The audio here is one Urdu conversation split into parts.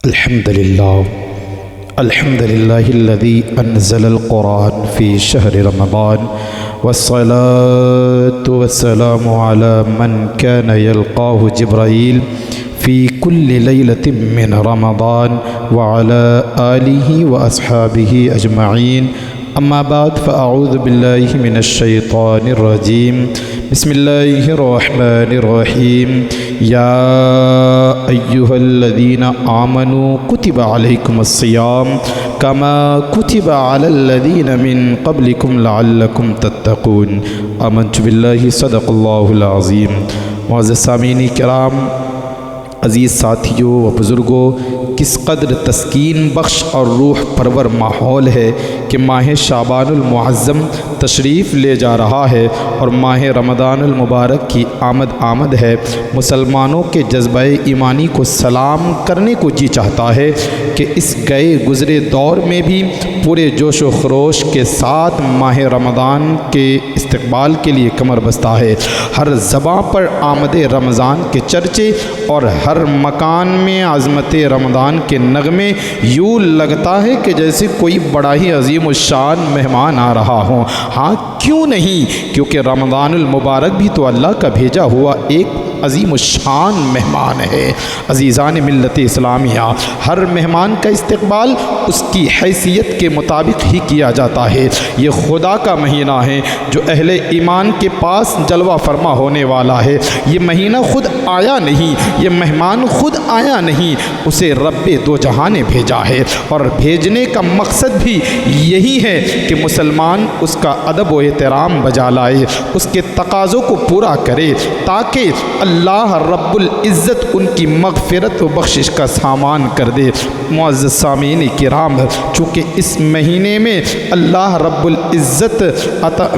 الحمد لله الذي أنزل القرآن في شهر رمضان والصلاة والسلام على من كان يلقاه جبرائيل في كل ليلة من رمضان وعلى آله وأصحابه أجمعين. أما بعد فأعوذ بالله من الشيطان الرجيم. بسم الله الرحمن الرحيم. يا أيها الذين آمنوا كتب عليكم الصيام كما كتب على الذين من قبلكم لعلكم تتقون. آمنت بالله صدق الله العظيم. معزز سامعین کرام، عزیز ساتھیوں و بزرگوں، کس قدر تسکین بخش اور روح پرور ماحول ہے کہ ماہ شعبان المعظم تشریف لے جا رہا ہے اور ماہ رمضان المبارک کی آمد ہے۔ مسلمانوں کے جذبہ ایمانی کو سلام کرنے کو جی چاہتا ہے کہ اس گئے گزرے دور میں بھی پورے جوش و خروش کے ساتھ ماہ رمضان کے استقبال کے لیے کمر بستہ ہے۔ ہر زباں پر آمد رمضان کے چرچے اور ہر مکان میں عظمت رمضان کے نغمے، یوں لگتا ہے کہ جیسے کوئی بڑا ہی عظیم الشان مہمان آ رہا ہو۔ ہاں کیوں نہیں، کیونکہ رمضان المبارک بھی تو اللہ کا بھیجا ہوا ایک عظیم الشان مہمان ہے۔ عزیزان ملت اسلامیہ، ہر مہمان کا استقبال اس کی حیثیت کے مطابق ہی کیا جاتا ہے۔ یہ خدا کا مہینہ ہے جو اہل ایمان کے پاس جلوہ فرما ہونے والا ہے۔ یہ مہینہ خود آیا نہیں، یہ مہمان خود آیا نہیں، اسے رب دو جہاں نے بھیجا ہے، اور بھیجنے کا مقصد بھی یہی ہے کہ مسلمان اس کا ادب و احترام بجا لائے، اس کے تقاضوں کو پورا کرے، تاکہ اللہ رب العزت ان کی مغفرت و بخشش کا سامان کر دے۔ معزز سامعین کرام، چونکہ اس مہینے میں اللہ رب العزت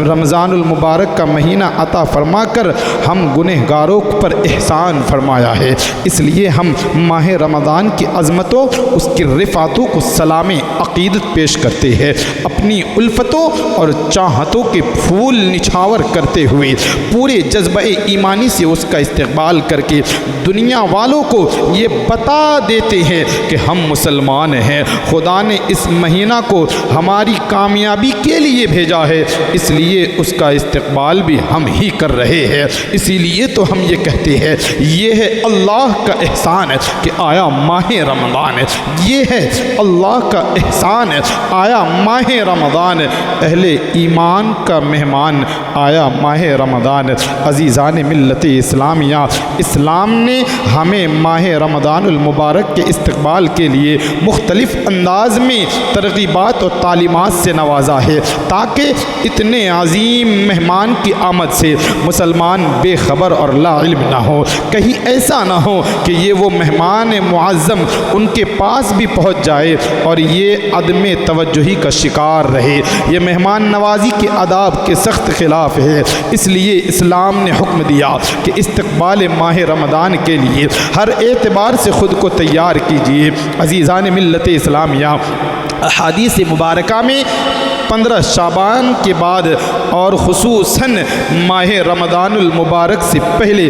رمضان المبارک کا مہینہ عطا فرما کر ہم گنہگاروں پر احسان فرمایا ہے، اس لیے ہم ماہ رمضان کی عظمتوں، اس کی رفعتوں کو سلام عقیدت پیش کرتے ہیں، اپنی الفتوں اور چاہتوں کے پھول نچھاور کرتے ہوئے پورے جذبہ ایمانی سے اس کا استقبال کر کے دنیا والوں کو یہ بتا دیتے ہیں کہ ہم مسلمان ہیں۔ خدا نے اس مہینہ کو ہماری کامیابی کے لیے بھیجا ہے، اس لیے اس کا استقبال بھی ہم ہی کر رہے ہیں۔ اسی لیے تو ہم یہ کہتے ہیں یہ ہے اللہ کا احسان ہے کہ آیا ماہ رمضان ہے، یہ ہے اللہ کا احسان ہے آیا ماہ رمضان، اہل ایمان کا مہمان آیا ماہ رمضان۔ عزیزان ملت اسلامیہ، اسلام نے ہمیں ماہ رمضان المبارک کے استقبال کے لیے مختلف انداز میں ترغیبات اور تعلیمات سے نوازا ہے، تاکہ اتنے عظیم مہمان کی آمد سے مسلمان بے خبر اور لا علم نہ ہو۔ کہیں ایسا نہ ہو کہ یہ وہ مہمان معظم ان کے پاس بھی پہنچ جائے اور یہ عدم توجہی کا شکار رہے۔ یہ مہمان نوازی کے آداب کے سخت خلاف ہے، اس لیے اسلام نے حکم دیا کہ استقبال ماہ رمضان کے لیے ہر اعتبار سے خود کو تیار کیجیے۔ عزیزان ملت اسلامیہ، احادیث مبارکہ میں 15 شعبان کے بعد اور خصوصاً ماہ رمضان المبارک سے پہلے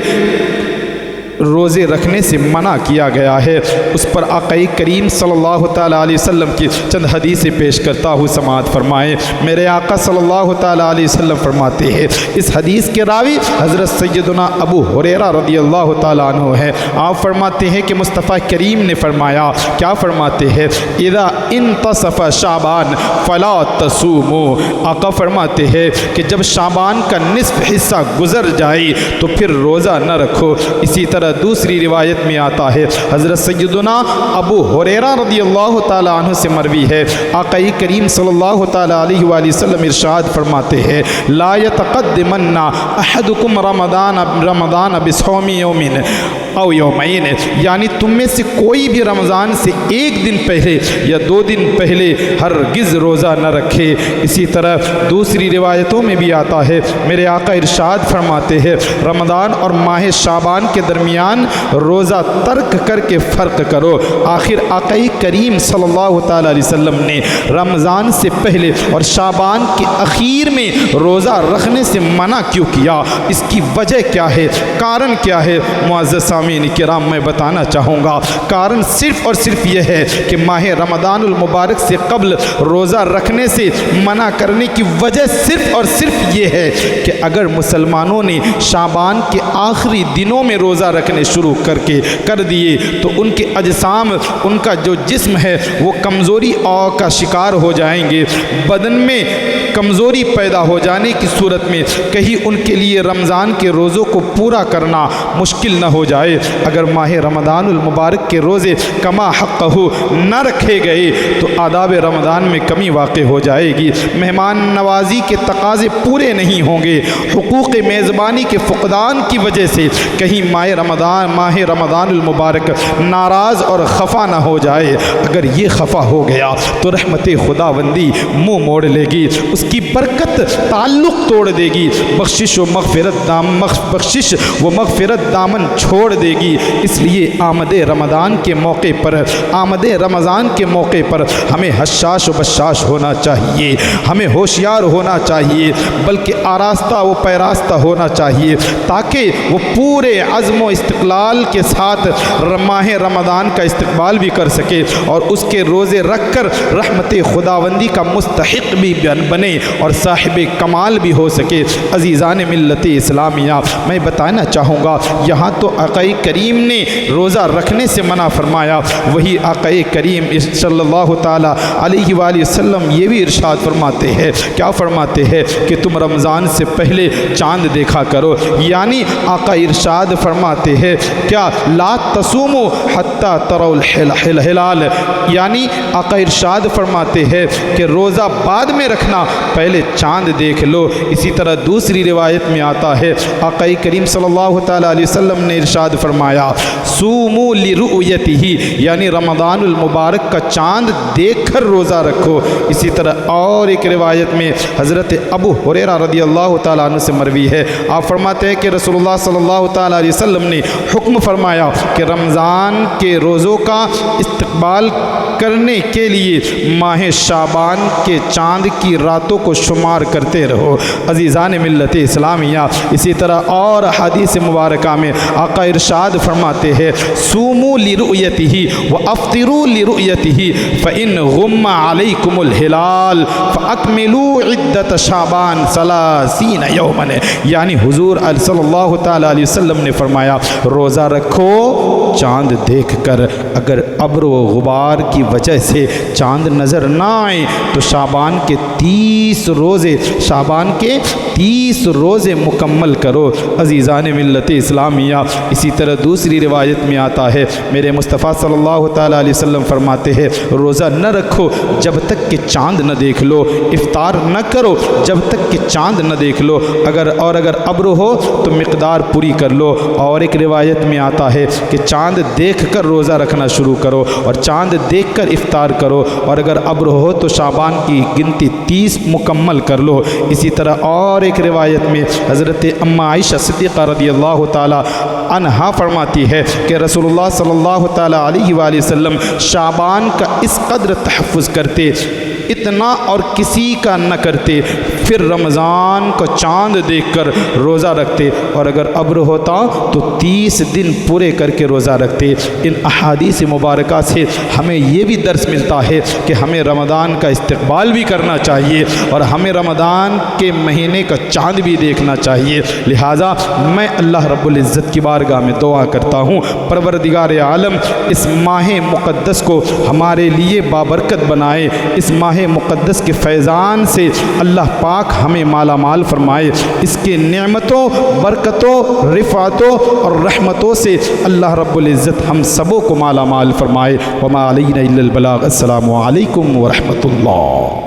روزے رکھنے سے منع کیا گیا ہے۔ اس پر آقا کریم صلی اللہ تعالیٰ علیہ وسلم کی چند حدیثیں پیش کرتا ہوں، سماعت فرمائیں۔ میرے آقا صلی اللہ تعالیٰ علیہ وسلم فرماتے ہیں، اس حدیث کے راوی حضرت سیدنا ابو ہریرہ رضی اللہ تعالیٰ عنہ ہے۔ آپ فرماتے ہیں کہ مصطفیٰ کریم نے فرمایا، کیا فرماتے ہیں؟ اذا انتصف شعبان فلا تصوموا۔ آقا فرماتے ہیں کہ جب شعبان کا نصف حصہ گزر جائے تو پھر روزہ نہ رکھو۔ اسی طرح دوسری روایت میں آتا ہے، حضرت سیدنا ابو ہریرہ رضی اللہ تعالیٰ عنہ سے مروی ہے، آقا کریم صلی اللہ تعالیٰ علیہ وآلہ وسلم ارشاد فرماتے ہیں، لا يتقدمن احدکم رمضان بصوم یوم او یومین، یعنی تم میں سے کوئی بھی رمضان سے ایک دن پہلے یا 2 دن پہلے ہرگز روزہ نہ رکھے۔ اسی طرح دوسری روایتوں میں بھی آتا ہے، میرے آقا ارشاد فرماتے ہیں، رمضان اور ماہ شعبان کے درمیان روزہ ترک کر کے فرق کرو۔ آخر آقا کریم صلی اللہ تعالیٰ علیہ وسلم نے رمضان سے پہلے اور شعبان کے اخیر میں روزہ رکھنے سے منع کیوں کیا؟ اس کی وجہ کیا ہے؟ کارن کیا ہے؟ معزز سامعین سامعین کرام میں بتانا چاہوں گا، کارن صرف اور صرف یہ ہے کہ ماہ رمضان المبارک سے قبل روزہ رکھنے سے منع کرنے کی وجہ صرف اور صرف یہ ہے کہ اگر مسلمانوں نے شعبان کے آخری دنوں میں روزہ رکھنے شروع کر دیے تو ان کے اجسام، ان کا جو جسم ہے وہ کمزوری کا شکار ہو جائیں گے۔ بدن میں کمزوری پیدا ہو جانے کی صورت میں کہیں ان کے لیے رمضان کے روزوں کو پورا کرنا مشکل نہ ہو جائے۔ اگر ماہ رمضان المبارک کے روزے کما حق نہ رکھے گئے تو آداب رمضان میں کمی واقع ہو جائے گی، مہمان نوازی کے تقاضے پورے نہیں ہوں گے، حقوق میزبانی کے فقدان کی وجہ سے کہیں ماہ رمضان المبارک ناراض اور خفا نہ ہو جائے۔ اگر یہ خفا ہو گیا تو رحمت خداوندی منہ موڑ لے گی، اس کی برکت تعلق توڑ دے گی، بخشش و مغفرت دامن چھوڑ دے گی۔ اس لیے آمد رمضان کے موقع پر ہمیں حشاش و بشاش ہونا چاہیے، ہمیں ہوشیار ہونا چاہیے، بلکہ آراستہ و پیراستہ ہونا چاہیے، تاکہ وہ پورے عزم و استقلال کے ساتھ ماہ رمضان کا استقبال بھی کر سکے اور اس کے روزے رکھ کر رحمت خداوندی کا مستحق بھی بنے اور صاحب کمال بھی ہو سکے۔ عزیزان ملت اسلامیہ، میں بتانا چاہوں گا یہاں تو آقا کریم نے روزہ رکھنے سے منع فرمایا، وہی آقا کریم صلی اللہ تعالی علیہ وآلہ وسلم یہ بھی ارشاد فرماتے ہیں، کیا فرماتے ہیں کہ تم رمضان سے پہلے چاند دیکھا کرو، یعنی آقا ارشاد فرماتے ہیں کیا لا تصوموا حتی تروا الہلال، یعنی آقا ارشاد فرماتے ہیں کہ روزہ بعد میں رکھنا، پہلے چاند دیکھ لو۔ اسی طرح دوسری روایت میں آتا ہے آقا کریم صلی اللہ تعالی علیہ وسلم نے ارشاد فرمایا صوموا لرؤیتہ، یعنی رمضان المبارک کا چاند دیکھ کر روزہ رکھو۔ اسی طرح اور ایک روایت میں حضرت ابو ہریرہ رضی اللہ تعالیٰ عنہ سے مروی ہے، آپ فرماتے ہیں کہ رسول اللہ صلی اللہ تعالیٰ علیہ وسلم نے حکم فرمایا کہ رمضان کے روزوں کا استقبال کرنے کے لیے ماہ شعبان کے چاند کی راتوں کو شمار کرتے رہو۔ عزیزان ملت اسلامیہ، اسی طرح اور حدیث مبارکہ میں آقا ارشاد فرماتے ہیں صوموا لرؤیتہ وافطروا لرؤیتہ فإن غم علیکم الہلال فاکملوا عدۃ شعبان 30 یوما، یعنی حضور صلی اللہ تعالیٰ علیہ وسلم نے فرمایا روزہ رکھو چاند دیکھ کر، اگر ابر و غبار کی وجہ سے چاند نظر نہ آئے تو شعبان کے 30 روزے مکمل کرو۔ عزیزان ملت اسلامیہ، اسی طرح دوسری روایت میں آتا ہے میرے مصطفیٰ صلی اللہ تعالیٰ علیہ وسلم فرماتے ہیں روزہ نہ رکھو جب تک کہ چاند نہ دیکھ لو، افطار نہ کرو جب تک کہ چاند نہ دیکھ لو، اگر ابر ہو تو مقدار پوری کر لو۔ اور ایک روایت میں آتا ہے کہ چاند دیکھ کر روزہ رکھنا شروع کرو اور چاند دیکھ کر افطار کرو، اور اگر ابر ہو تو شعبان کی گنتی 30 مکمل کر لو۔ اسی طرح اور ایک روایت میں حضرت اماں عائشہ صدیقہ رضی اللہ تعالی عنہا فرماتی ہے کہ رسول اللہ صلی اللہ تعالی علیہ وآلہ وسلم شعبان کا اس قدر تحفظ کرتے، اتنا اور کسی کا نہ کرتے، پھر رمضان کو چاند دیکھ کر روزہ رکھتے، اور اگر ابر ہوتا تو 30 دن پورے کر کے روزہ رکھتے۔ ان احادیث مبارکہ سے ہمیں یہ بھی درس ملتا ہے کہ ہمیں رمضان کا استقبال بھی کرنا چاہیے اور ہمیں رمضان کے مہینے کا چاند بھی دیکھنا چاہیے۔ لہٰذا میں اللہ رب العزت کی بارگاہ میں دعا کرتا ہوں پروردگار عالم اس ماہ مقدس کو ہمارے لیے بابرکت بنائے، اس ماہ مقدس کے فیضان سے اللہ پاک ہمیں مالا مال فرمائے، اس کے نعمتوں، برکتوں، رفعتوں اور رحمتوں سے اللہ رب العزت ہم سبوں کو مالا مال فرمائے۔ وما علینا الا البلاغ۔ السلام علیکم ورحمۃ اللہ۔